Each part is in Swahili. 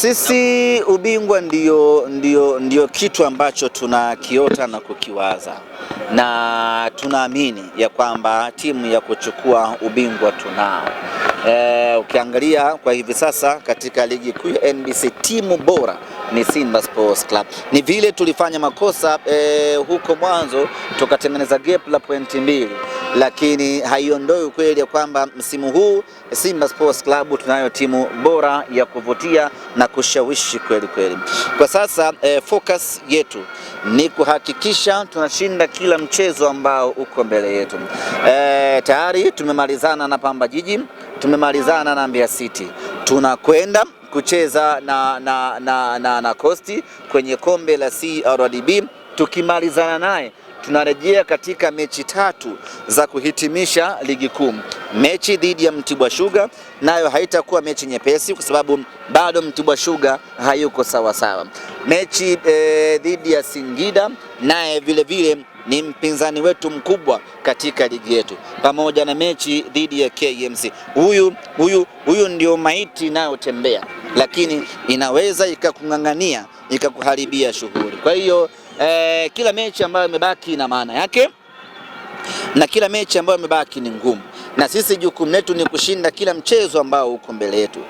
Sisi ubingwa ndio kitu ambacho tunakiota na kukiwaza, na tunaamini ya kwamba timu ya kuchukua ubingwa tunao. Ukiangalia kwa hivi sasa katika ligi kuu ya NBC timu bora ni Simba Sports Club. Ni vile tulifanya makosa huko mwanzo tukatengeneza gap la pointi mbili, lakini haiondoi ukweli ya kwamba msimu huu Simba Sports Club tunayo timu bora ya kuvutia na kushawishi kweli kweli. Kwa sasa focus yetu ni kuhakikisha tunashinda kila mchezo ambao uko mbele yetu. Tayari tumemalizana na Jiji, tumemalizana na Mbeya City. Tunakwenda kucheza na Coast kwenye kombe la CRDB. Tukimalizana naye tunarejea katika mechi tatu za kuhitimisha ligi kuu. Mechi dhidi ya Mtibwa Sugar nayo haitakuwa mechi nyepesi kwa sababu bado Mtibwa Sugar hayuko sawa sawa. Mechi dhidi ya Singida naye vile vile ni mpinzani wetu mkubwa katika ligi yetu, pamoja na mechi dhidi ya KMC. Huyu ndio maiti inayotembea, lakini inaweza ikakung'ang'ania ikakuharibia shughuli. Kwa hiyo kila mechi ambayo imebaki ina maana yake na kila mechi ambayo imebaki ni ngumu, na sisi jukumu letu ni kushinda kila mchezo ambao uko mbele yetu.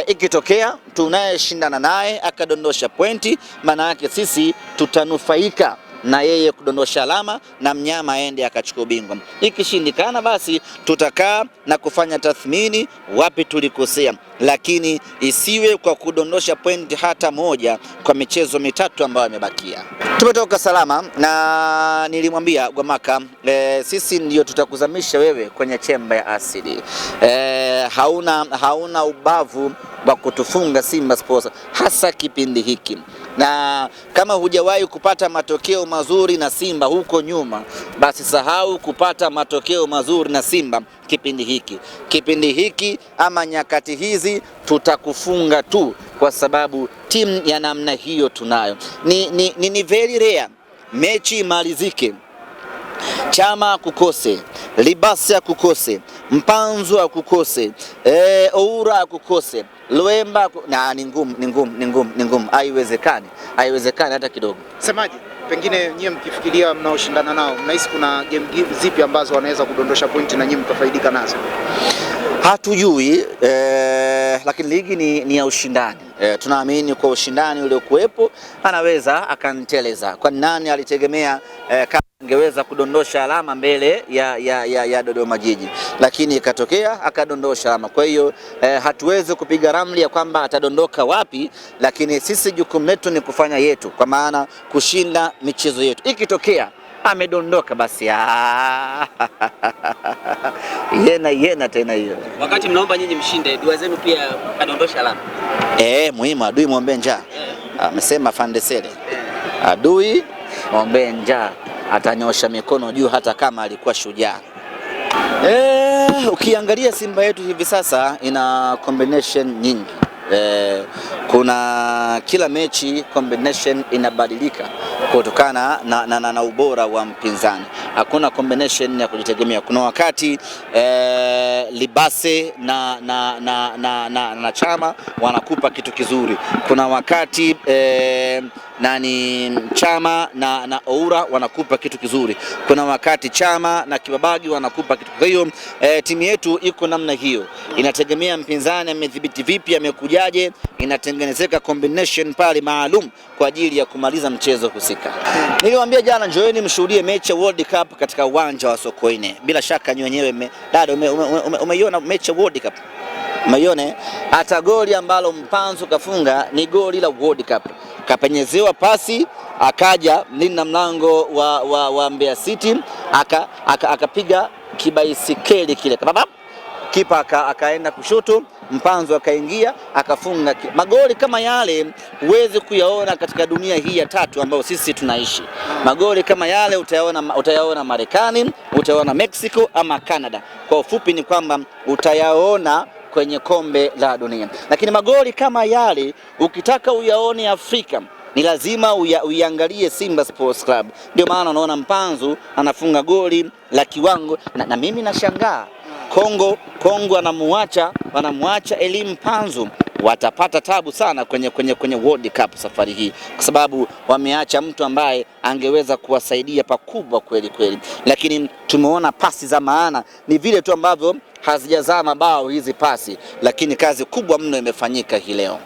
Ikitokea tunayeshindana naye akadondosha pointi, maana yake sisi tutanufaika na yeye kudondosha alama na mnyama aende akachukua ubingwa. Ikishindikana basi tutakaa na kufanya tathmini wapi tulikosea, lakini isiwe kwa kudondosha pointi hata moja kwa michezo mitatu ambayo imebakia. Tumetoka salama na nilimwambia Gwamaka, sisi ndio tutakuzamisha wewe kwenye chemba ya asidi. Hauna ubavu wa kutufunga Simba Sports hasa kipindi hiki, na kama hujawahi kupata matokeo mazuri na Simba huko nyuma, basi sahau kupata matokeo mazuri na Simba kipindi hiki ama nyakati hizi tutakufunga tu, kwa sababu timu ya namna hiyo tunayo. Ni very rare mechi imalizike Chama kukose, Libasa kukose, Mpanzu kukose, Oura kukose, Loemba na ni ngumu. Haiwezekani hata kidogo. Semaji, pengine nyie mkifikiria mnaoshindana nao, mnahisi kuna game zipi ambazo wanaweza kudondosha pointi na nyie mkafaidika nazo? Hatujui, lakini ligi ni ya ushindani. Tunaamini kwa ushindani uliokuwepo anaweza akaniteleza. Kwa nani alitegemea kama angeweza kudondosha alama mbele ya Dodoma Jiji, lakini ikatokea akadondosha alama. Kwa hiyo hatuwezi kupiga ramli ya kwamba atadondoka wapi, lakini sisi jukumu letu ni kufanya yetu, kwa maana kushinda michezo yetu. Ikitokea amedondoka basi yena tena hiyo. Wakati mnaomba nyinyi mshinde, dua zenu pia kadondosha alama. Muhimu adui muombe njaa. Amesema Fandesele. Adui muombe njaa, atanyosha mikono juu hata kama alikuwa shujaa. Ukiangalia Simba yetu hivi sasa ina combination nyingi. Kuna kila mechi combination inabadilika kutokana na ubora wa mpinzani. Hakuna combination ya kujitegemea. Kuna wakati Libase na Chama wanakupa kitu kizuri. Kuna wakati Chama na Oura wanakupa kitu kizuri. Kuna wakati Chama na Kibabagi wanakupa kitu. Kwa hiyo timu yetu iko namna hiyo. Inategemea mpinzani amedhibiti vipi, amekujaje, inatengenezeka combination pale maalum kwa ajili ya kumaliza mchezo husika. Niliwaambia jana, njoeni mshuhudie mechi ya World Cup katika uwanja wa Sokoine. Bila shaka nyinyi wenyewe dada umeiona mechi ya World Cup. Umeiona hata goli ambalo Mpanzu kafunga ni goli la World Cup. Kapenyezewa pasi, akaja mlinda mlango wa Mbeya City, akapiga kibaisikeli kile. Kipa akaenda kushoto, Mpanzu akaingia akafunga. Magoli kama yale huwezi kuyaona katika dunia hii ya tatu ambayo sisi tunaishi. Magoli kama yale utayaona Marekani, utayaona Mexico ama Canada. Kwa ufupi ni kwamba utayaona kwenye kombe la dunia. Lakini magoli kama yale ukitaka uyaone Afrika ni lazima uiangalie Simba Sports Club. Ndio maana unaona Mpanzu anafunga goli la kiwango na mimi nashangaa Kongo wanamwacha Elie Mpanzu watapata tabu sana kwenye World Cup safari hii, kwa sababu wameacha mtu ambaye angeweza kuwasaidia pakubwa kweli kweli. Lakini tumeona pasi za maana, ni vile tu ambavyo hazijazaa mabao hizi pasi, lakini kazi kubwa mno imefanyika hii leo.